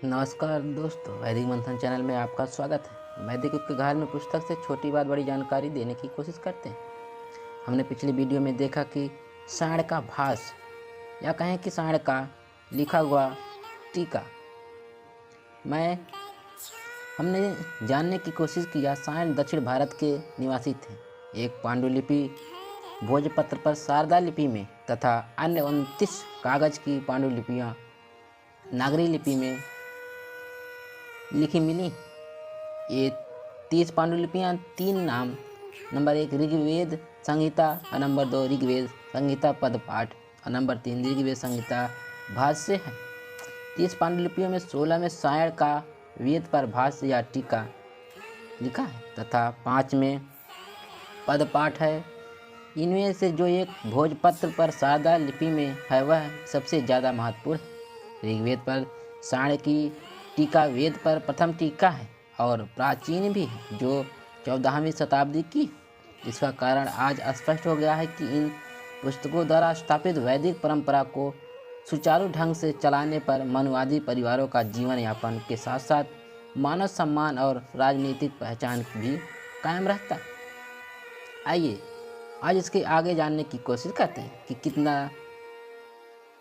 नमस्कार दोस्तों, वैदिक मंथन चैनल में आपका स्वागत है। वैदिक युग के घर में पुस्तक से छोटी बात बड़ी जानकारी देने की कोशिश करते हैं। हमने पिछली वीडियो में देखा कि साँड़ का भास या कहें कि साँड़ का लिखा हुआ टीका हमने जानने की कोशिश किया। साँड़ दक्षिण भारत के निवासी थे। एक पांडुलिपि भोजपत्र पर शारदा लिपि में तथा अन्य 29 कागज की पांडुलिपियाँ नागरी लिपि में लिखी मिली। ये 30 पांडुलिपियाँ 3 नाम, नंबर 1 ऋग्वेद संहिता और नंबर 2 ऋग्वेद संहिता पदपाठ और नंबर 3 ऋग्वेद संहिता भाष्य है। 30 पांडुलिपियों में 16 में साँड़ का वेद पर भाष्य या टीका लिखा है तथा 5 में पदपाठ है। इनमें से जो एक भोजपत्र पर शारदा लिपि में है वह सबसे ज़्यादा महत्वपूर्ण है। ऋग्वेद पर साँड़ की टीका वेद पर प्रथम टीका है और प्राचीन भी है, जो 14वीं शताब्दी की। इसका कारण आज स्पष्ट हो गया है कि इन पुस्तकों द्वारा स्थापित वैदिक परंपरा को सुचारू ढंग से चलाने पर मनुवादी परिवारों का जीवन यापन के साथ साथ मानव सम्मान और राजनीतिक पहचान भी कायम रहता है। आइए आज इसके आगे जानने की कोशिश करते हैं कि कितना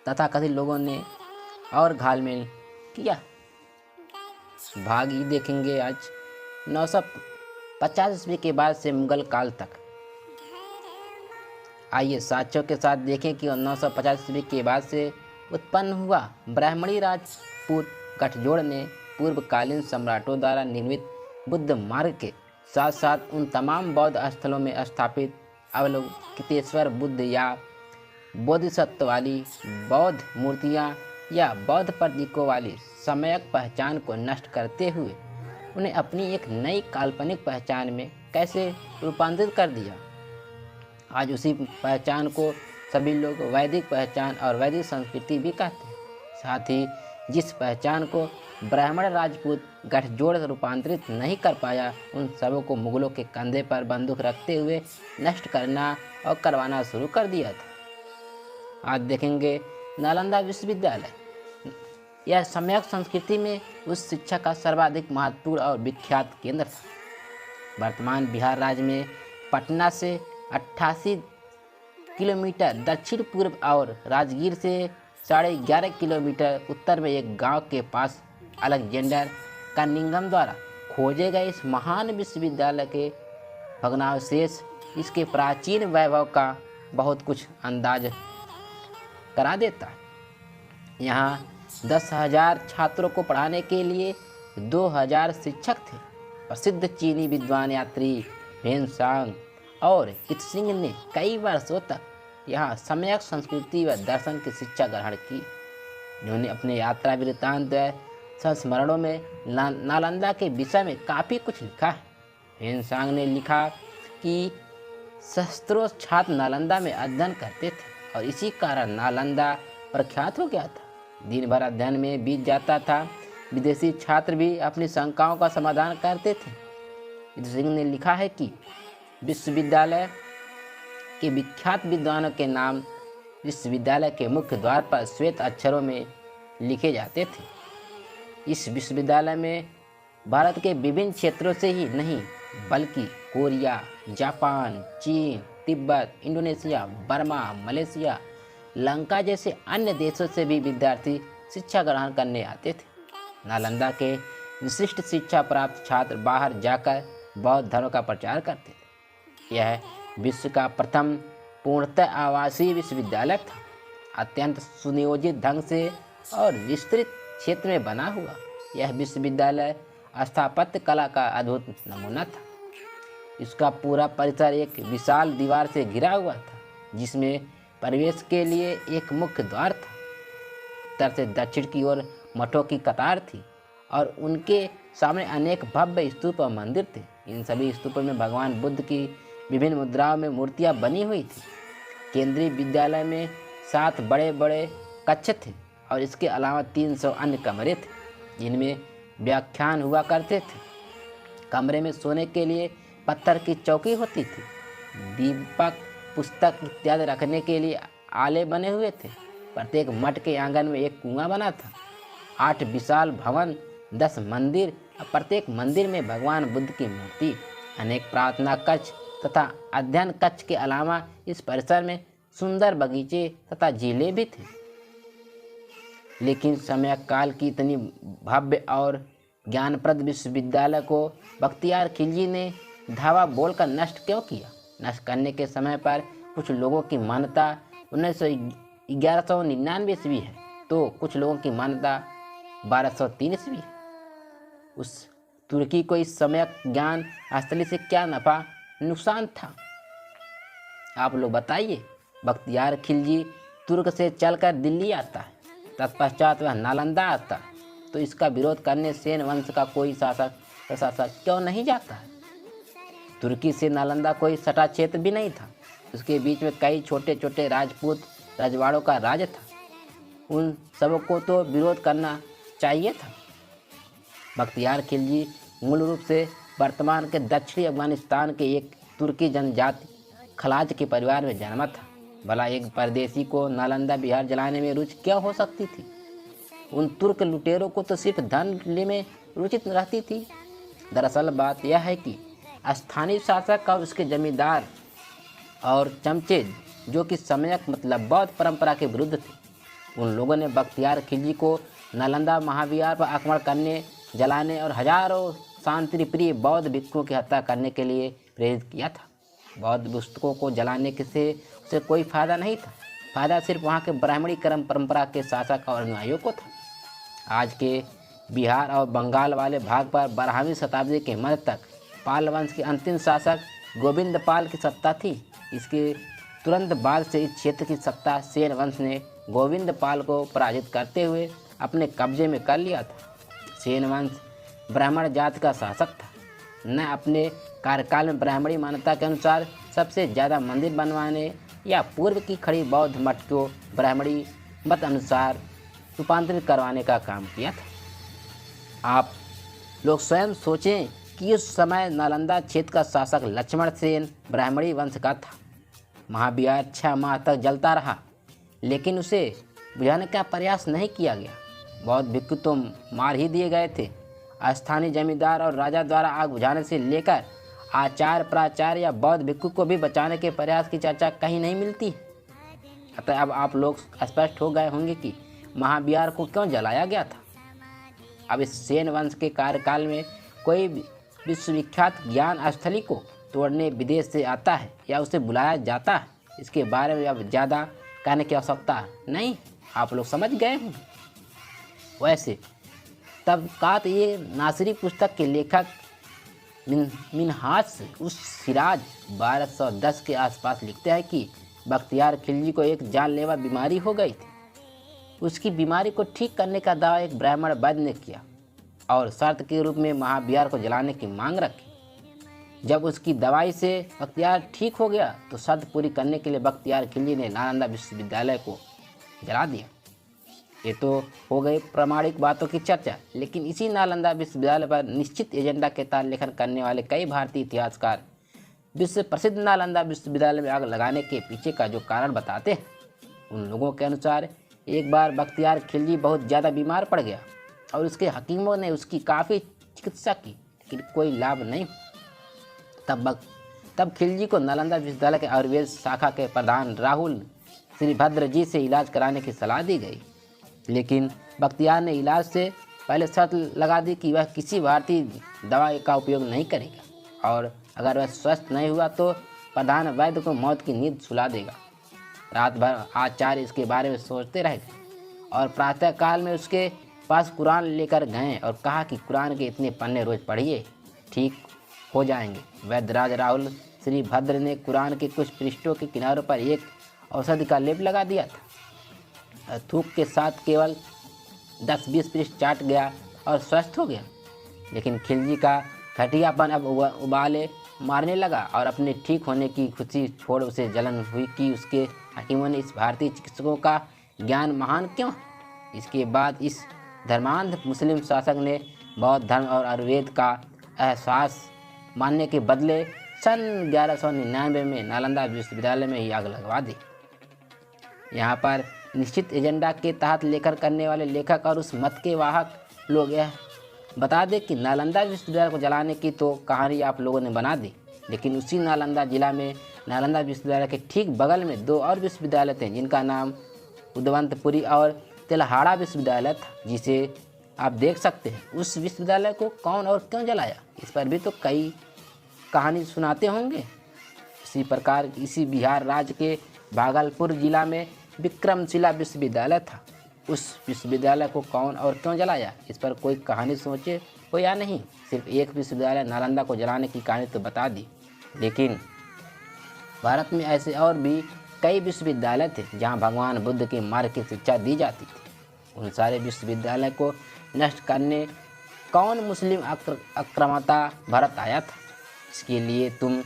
तथाकथित लोगों ने और घालमेल किया। भाग ई देखेंगे आज 950 ईस्वी के बाद से मुगल काल तक। आइए साक्ष्यों के साथ देखें कि 950 ईस्वी के बाद से उत्पन्न हुआ ब्राह्मणी राजपूत गठजोड़ ने पूर्वकालीन सम्राटों द्वारा निर्मित बुद्ध मार्ग के साथ साथ उन तमाम बौद्ध स्थलों में स्थापित अवलोकितेश्वर बुद्ध या बोधिसत्व वाली बौद्ध मूर्तियाँ या बौद्ध प्रतीकों वाली सम्यक पहचान को नष्ट करते हुए उन्हें अपनी एक नई काल्पनिक पहचान में कैसे रूपांतरित कर दिया। आज उसी पहचान को सभी लोग वैदिक पहचान और वैदिक संस्कृति भी कहते हैं। साथ ही जिस पहचान को ब्राह्मण राजपूत गठजोड़ रूपांतरित नहीं कर पाया, उन सबों को मुगलों के कंधे पर बंदूक रखते हुए नष्ट करना और करवाना शुरू कर दिया था। आज देखेंगे नालंदा विश्वविद्यालय। यह सम्यक संस्कृति में उस शिक्षा का सर्वाधिक महत्वपूर्ण और विख्यात केंद्र था। वर्तमान बिहार राज्य में पटना से 88 किलोमीटर दक्षिण पूर्व और राजगीर से 11.5 किलोमीटर उत्तर में एक गांव के पास अलेक्जेंडर कनिंघम द्वारा खोजे गए इस महान विश्वविद्यालय के भग्नावशेष इसके प्राचीन वैभव का बहुत कुछ अंदाज करा देता है। यहाँ 10,000 छात्रों को पढ़ाने के लिए 2,000 शिक्षक थे। प्रसिद्ध चीनी विद्वान यात्री ह्वेनसांग और इत्सिंग ने कई वर्षों तक यहाँ सम्यक संस्कृति व दर्शन की शिक्षा ग्रहण की। उन्होंने अपने यात्रा वृत्तांत संस्मरणों में नालंदा के विषय में काफ़ी कुछ लिखा है। ह्वेनसांग ने लिखा कि सहस्त्रों छात्र नालंदा में अध्ययन करते थे और इसी कारण नालंदा प्रख्यात हो गया था। दिन भर अध्ययन में बीत जाता था। विदेशी छात्र भी अपनी शंकाओं का समाधान करते थे। सिंह ने लिखा है कि विश्वविद्यालय के विख्यात विद्वानों के नाम विश्वविद्यालय के मुख्य द्वार पर श्वेत अक्षरों में लिखे जाते थे। इस विश्वविद्यालय में भारत के विभिन्न क्षेत्रों से ही नहीं बल्कि कोरिया, जापान, चीन, Tibet, Indonesia, Burma, Malaysia, Lanka जैसे अन्य देशों से भी विद्यार्थी शिक्षा ग्रहण करने आते थे। नालंदा के विशिष्ट शिक्षा प्राप्त छात्र बाहर जाकर बौद्ध धर्म का प्रचार करते थे। यह विश्व का प्रथम पूर्णतः आवासीय विश्वविद्यालय था। अत्यंत सुनियोजित ढंग से और विस्तृत क्षेत्र में बना हुआ यह विश्वविद्यालय स्थापत्य कला का अद्भुत नमूना था। इसका पूरा परिसर एक विशाल दीवार से घिरा हुआ था, जिसमें प्रवेश के लिए एक मुख्य द्वार था। उत्तर से दक्षिण की ओर मठों की कतार थी और उनके सामने अनेक भव्य स्तूप और मंदिर थे। इन सभी स्तूपों में भगवान बुद्ध की विभिन्न मुद्राओं में मूर्तियां बनी हुई थी। केंद्रीय विद्यालय में 7 बड़े बड़े कक्ष थे और इसके अलावा 300 अन्य कमरे थे, जिनमें व्याख्यान हुआ करते थे। कमरे में सोने के लिए पत्थर की चौकी होती थी। दीपक, पुस्तक इत्यादि रखने के लिए आले बने हुए थे। प्रत्येक मठ के आंगन में एक कुआं बना था। 8 विशाल भवन, 10 मंदिर और प्रत्येक मंदिर में भगवान बुद्ध की मूर्ति, अनेक प्रार्थना कक्ष तथा अध्ययन कक्ष के अलावा इस परिसर में सुंदर बगीचे तथा झीलें भी थे। लेकिन समय काल की इतनी भव्य और ज्ञानप्रद विश्वविद्यालय को बख्तियार खिलजी ने धावा बोलकर नष्ट क्यों किया? नष्ट करने के समय पर कुछ लोगों की मान्यता 1199 ईस्वी है, तो कुछ लोगों की मान्यता 1203 ईस्वी है। उस तुर्की को इस समय ज्ञान स्थली से क्या नफा नुकसान था, आप लोग बताइए। बख्तियार खिलजी तुर्क से चलकर दिल्ली आता है, तत्पश्चात वह नालंदा आता है, तो इसका विरोध करने सेन वंश का कोई शासक प्रशासक क्यों नहीं जाता है? तुर्की से नालंदा कोई सटा क्षेत्र भी नहीं था, उसके बीच में कई छोटे छोटे राजपूत रजवाड़ों का राज था, उन सबको तो विरोध करना चाहिए था। बख्तियार खिलजी मूल रूप से वर्तमान के दक्षिणी अफगानिस्तान के एक तुर्की जनजाति खलाज के परिवार में जन्मा था। भला एक परदेशी को नालंदा बिहार जलाने में रुचि क्या हो सकती थी? उन तुर्क लुटेरों को तो सिर्फ धन लेने में रुचि रहती थी। दरअसल बात यह है कि स्थानीय शासक और उसके जमींदार और चमचे, जो कि सम्यक मतलब बौद्ध परंपरा के विरुद्ध थे, उन लोगों ने बख्तियार खिलजी को नालंदा महाविहार पर आक्रमण करने, जलाने और हजारों शांति प्रिय बौद्ध भिक्षुओं की हत्या करने के लिए प्रेरित किया था। बौद्ध पुस्तकों को जलाने से उसे कोई फायदा नहीं था, फायदा सिर्फ वहाँ के ब्राह्मणी कर्म परंपरा के शासक और अनुयायियों को था। आज के बिहार और बंगाल वाले भाग पर 12वीं शताब्दी के मध्य तक पाल वंश के अंतिम शासक गोविंद पाल की सत्ता थी। इसके तुरंत बाद से इस क्षेत्र की सत्ता सेन वंश ने गोविंद पाल को पराजित करते हुए अपने कब्जे में कर लिया था। सेन वंश ब्राह्मण जाति का शासक था, न अपने कार्यकाल में ब्राह्मणी मान्यता के अनुसार सबसे ज़्यादा मंदिर बनवाने या पूर्व की खड़ी बौद्ध मठ को ब्राह्मणी मत अनुसार रूपांतरित करवाने का काम किया था। आप लोग स्वयं सोचें कि उस समय नालंदा क्षेत्र का शासक लक्ष्मण सेन ब्राह्मणी वंश का था। महाविहार 6 माह तक जलता रहा, लेकिन उसे बुझाने का प्रयास नहीं किया गया। बौद्ध भिक्षु तो मार ही दिए गए थे। स्थानीय जमींदार और राजा द्वारा आग बुझाने से लेकर आचार्य प्राचार्य या बौद्ध भिक्षु को भी बचाने के प्रयास की चर्चा कहीं नहीं मिलती। अतः अब आप लोग स्पष्ट हो गए होंगे कि महाविहार को क्यों जलाया गया था। अब इस सेन वंश के कार्यकाल में कोई विश्वविख्यात ज्ञान स्थली को तोड़ने विदेश से आता है या उसे बुलाया जाता है, इसके बारे में अब ज़्यादा कहने की आवश्यकता नहीं, आप लोग समझ गए होंगे। वैसे तबकात ये नासिरी पुस्तक के लेखक मिनहाज उस सिराज 1210 के आसपास लिखते हैं कि बख्तियार खिलजी को एक जानलेवा बीमारी हो गई थी। उसकी बीमारी को ठीक करने का दावा एक ब्राह्मण वैद्य ने किया और शर्त के रूप में महाविहार को जलाने की मांग रखी। जब उसकी दवाई से बख्तियार ठीक हो गया तो शर्त पूरी करने के लिए बख्तियार खिलजी ने नालंदा विश्वविद्यालय को जला दिया। ये तो हो गई प्रामाणिक बातों की चर्चा, लेकिन इसी नालंदा विश्वविद्यालय पर निश्चित एजेंडा के तहत लेखन करने वाले कई भारतीय इतिहासकार विश्व प्रसिद्ध नालंदा विश्वविद्यालय में आग लगाने के पीछे का जो कारण बताते हैं, उन लोगों के अनुसार एक बार बख्तियार खिलजी बहुत ज़्यादा बीमार पड़ गया और उसके हकीमों ने उसकी काफ़ी चिकित्सा की, लेकिन कोई लाभ नहीं। तब खिलजी को नालंदा विश्वविद्यालय के आयुर्वेद शाखा के प्रधान राहुल श्रीभद्र जी से इलाज कराने की सलाह दी गई, लेकिन बख्तियार ने इलाज से पहले शर्त लगा दी कि वह किसी भारतीय दवा का उपयोग नहीं करेगा और अगर वह स्वस्थ नहीं हुआ तो प्रधान वैद्य को मौत की नींद सुला देगा। रात भर आचार्य इसके बारे में सोचते रह गए और प्रातः काल में उसके पास कुरान लेकर गए और कहा कि कुरान के इतने पन्ने रोज पढ़िए, ठीक हो जाएंगे। वैद्यराज राहुल श्रीभद्र ने कुरान के कुछ पृष्ठों के किनारों पर एक औषधि का लेप लगा दिया था। थूक के साथ केवल 10-20 पृष्ठ चाट गया और स्वस्थ हो गया, लेकिन खिलजी का घटियापन अब उबाले मारने लगा और अपने ठीक होने की खुशी छोड़ उसे जलन हुई कि उसके हकीमों ने इस भारतीय चिकित्सकों का ज्ञान महान क्यों। इसके बाद इस धर्मांध मुस्लिम शासक ने बौद्ध धर्म और आयुर्वेद का एहसास मानने के बदले सन 1199 में नालंदा विश्वविद्यालय में ही आग लगवा दी। यहाँ पर निश्चित एजेंडा के तहत लेखन करने वाले लेखक और उस मत के वाहक लोग। यह बता दें कि नालंदा विश्वविद्यालय को जलाने की तो कहानी आप लोगों ने बना दी, लेकिन उसी नालंदा जिला में नालंदा विश्वविद्यालय के ठीक बगल में 2 और विश्वविद्यालय थे, जिनका नाम उदवंतपुरी और तेल्हाड़ा विश्वविद्यालय था, जिसे आप देख सकते हैं। उस विश्वविद्यालय को कौन और क्यों जलाया, इस पर भी तो कई कहानी सुनाते होंगे। इसी प्रकार इसी बिहार राज्य के भागलपुर जिला में विक्रमशिला विश्वविद्यालय था। उस विश्वविद्यालय को कौन और क्यों जलाया, इस पर कोई कहानी सोचे हो या नहीं। सिर्फ एक विश्वविद्यालय नालंदा को जलाने की कहानी तो बता दी, लेकिन भारत में ऐसे और भी कई विश्वविद्यालय थे जहां भगवान बुद्ध के मार्ग की शिक्षा दी जाती थी। उन सारे विश्वविद्यालय को नष्ट करने कौन मुस्लिम आक्रामकता भारत आया था। इसके लिए तुम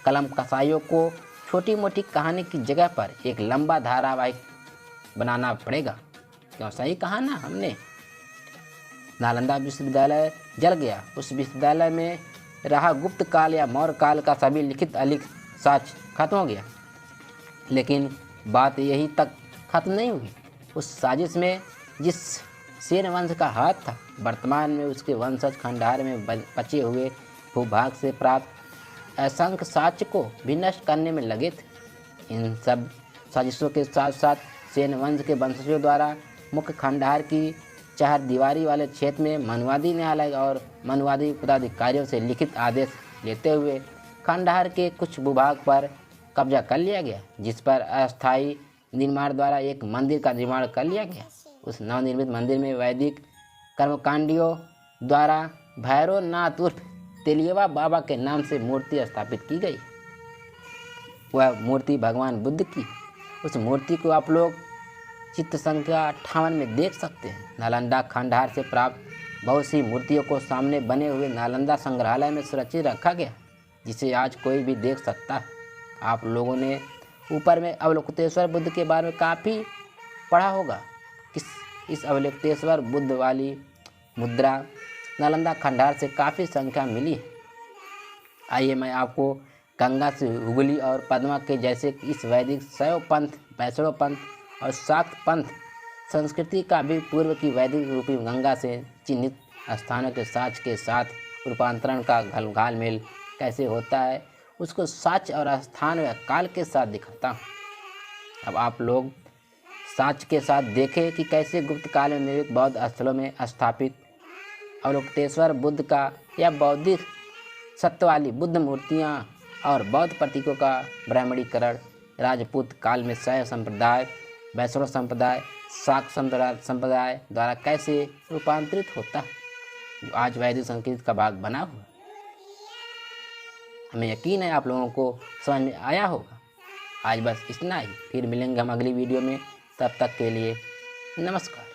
कलम कसाइयों को छोटी मोटी कहानी की जगह पर एक लंबा धारावाहिक बनाना पड़ेगा। क्यों, सही कहा ना हमने। नालंदा विश्वविद्यालय जल गया। उस विश्वविद्यालय में रहा गुप्त काल या मौर्य काल का सभी लिखित अलिखित साक्ष्य खत्म हो गया। लेकिन बात यही तक खत्म नहीं हुई। उस साजिश में जिस सेन वंश का हाथ था, वर्तमान में उसके वंशज खंडहर में बचे हुए भूभाग से प्राप्त असंख्य साक्ष्य को भी नष्ट करने में लगे थे। इन सब साजिशों के साथ साथ सेन वंश के वंशजों द्वारा मुख्य खंडहर की चार दीवारी वाले क्षेत्र में मनुवादी न्यायालय और मनुवादी पदाधिकारियों से लिखित आदेश लेते हुए खंडहर के कुछ भूभाग पर कब्जा कर लिया गया, जिस पर अस्थायी निर्माण द्वारा एक मंदिर का निर्माण कर लिया गया। उस नवनिर्मित मंदिर में वैदिक कर्मकांडियों द्वारा भैरवनाथ उर्फ तेलियवा बाबा के नाम से मूर्ति स्थापित की गई। वह मूर्ति भगवान बुद्ध की। उस मूर्ति को आप लोग चित्र संख्या 58 में देख सकते हैं। नालंदा खंडहर से प्राप्त बहुत सी मूर्तियों को सामने बने हुए नालंदा संग्रहालय में सुरक्षित रखा गया, जिसे आज कोई भी देख सकता है। आप लोगों ने ऊपर में अवलोकितेश्वर बुद्ध के बारे में काफ़ी पढ़ा होगा। इस अवलोकितेश्वर बुद्ध वाली मुद्रा नालंदा खंडहर से काफ़ी संख्या मिली है। आइए मैं आपको गंगा से हुगली और पद्मा के जैसे इस वैदिक शैव पंथ, वैष्णव पंथ और शाक्त पंथ संस्कृति का भी पूर्व की वैदिक रूपी गंगा से चिन्हित स्थानों के साक्ष्य के साथ रूपांतरण का घालमेल कैसे होता है, उसको साक्ष्य और स्थान व काल के साथ दिखाता हूँ। अब आप लोग साक्ष्य के साथ देखें कि कैसे गुप्त काल में निर्मित बौद्ध स्थलों में स्थापित अवलोकितेश्वर बुद्ध का या बौद्धिक सत्य वाली बुद्ध मूर्तियाँ और बौद्ध प्रतीकों का ब्राह्मणीकरण राजपूत काल में शैव संप्रदाय, वैष्णव संप्रदाय, शाक्त संप्रदाय द्वारा कैसे रूपांतरित होता है, जो आज वैदिक संस्कृति का भाग बना हुआ। हमें यकीन है आप लोगों को समझ में आया होगा। आज बस इतना ही, फिर मिलेंगे हम अगली वीडियो में। तब तक के लिए नमस्कार।